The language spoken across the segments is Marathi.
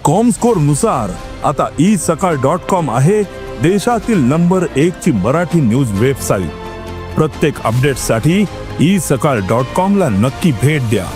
कॉमस्कोर नुसार आता isakal.com आहे देशातील नंबर 1 ची मराठी न्यूज वेबसाईट। प्रत्येक अपडेटसाठी isakal.com ला नक्की भेट द्या।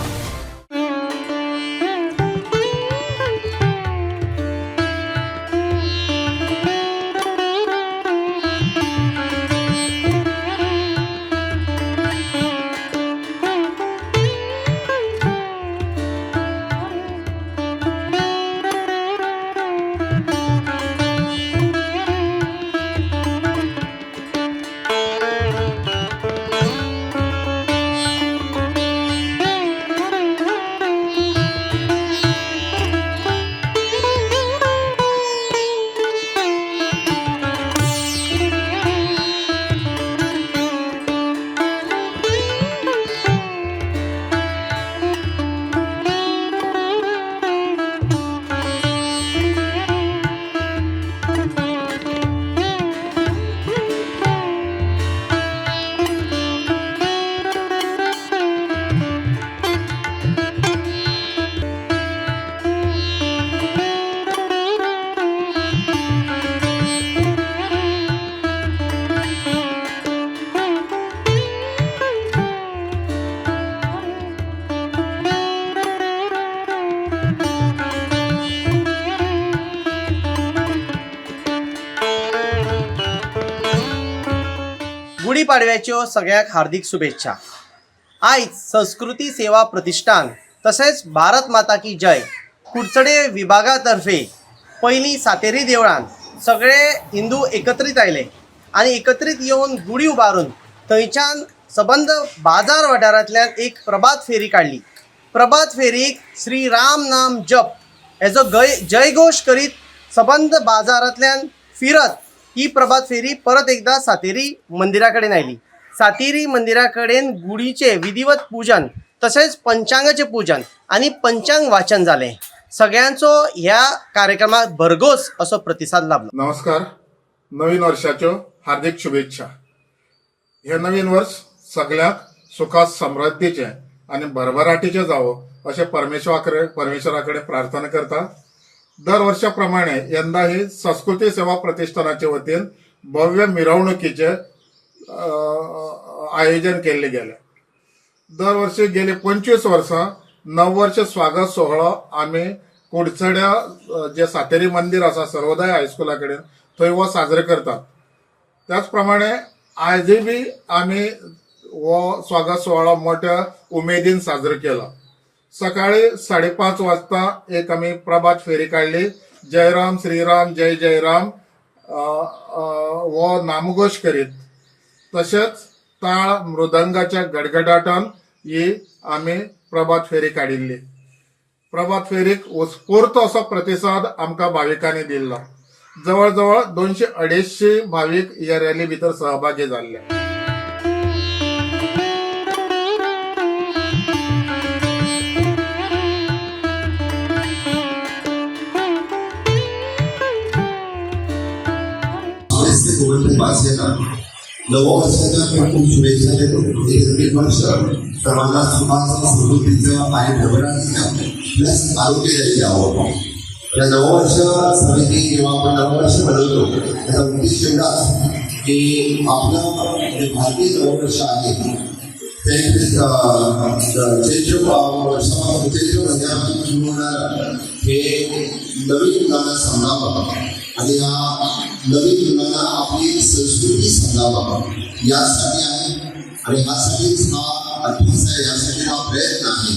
गुढीपाडव्याच्यो सगळ्याक हार्दिक शुभेच्छा। आयज संस्कृती सेवा प्रतिष्ठान तसेच भारत माता की जय कुडचडे विभागातर्फे पहिली सातेरी देवळान सगळे हिंदू एकत्रित आयले आणि एकत्रित येऊन गुढी उबारून थंयच्यान सबंद बाजार वाठारांतल्यान एक प्रभात फेरी काढली। प्रभात फेरीक श्री राम नाम जप हेजो जयघोष करीत सबंद बाजारांतल्यान फिरत ही प्रभात फेरी परत एकदा सातेरी मंदिरा कडेन आयली। सातेरी मंदिरा कडेन गुढीचे विधिवत पूजन तसेच पंचांगाचे पूजन आणि पंचांग वाचन झाले। सगळ्यांचो ह्या कार्यक्रमाक भरघोस असो प्रतिसाद लाभलो। नमस्कार, नवीन वर्षाच्यो हार्दिक शुभेच्छा। हे नवीन वर्ष सगळ्याक सुखात समृद्धीचे आणि भरभराटीचे जावो अशें परमेश्वराकडे प्रार्थना करता। दरवर्षाप्रमाणे यंदाही संस्कृती सेवा प्रतिष्ठानाच्या वतीन भव्य मिरवणुकीचे आयोजन केले गेले। दरवर्षी गेली 25 वर्सां नववर्ष स्वागत सोहळो आम्ही कुडचड्या जे सातेरी मंदिर आसा सर्वोदय हायस्कुला कडेन थंय हो साजरे करतात। त्याचप्रमाणे आजय बी आम्ही हो स्वागत सोहळो मोठ्या उमेदीन साजरो केला। सकाळी 5:30 वाजता एक आम्ही प्रभात फेरी काढली। जयराम श्रीराम जय जयराम वो नामघोष करीत तसेच टाळ मृदंगाच्या गडगडाटान ही आम्ही प्रभात फेरी काढिल्ली। प्रभात फेरीक उत्स्फूर्त असो प्रतिसाद आमकां भाविकांनी दिला। जवळजवळ 200-250 भाविक या रॅली भितर सहभागी झाले। नववर्षाच्या खूप शुभेच्छा देतो। हे नवीन वर्ष सर्वांना सुखाचं समृद्धीचं आणि भरभराटीचं प्लस आरोग्यदायी यावं। या नववर्ष समिती किंवा आपण नववर्ष बनवतो त्याचा उद्देश एवढाच की आपलं जे भारतीय नववर्ष आहे ते चैत्र महिन्यापासून सुरू होणार हे नवीन मुलांना समजावं आणि या नवीन मुलांना आपली संस्कृती समजावं यासाठी आहे आणि यासाठीच हा अभ्यास आहे, यासाठी हा प्रयत्न आहे।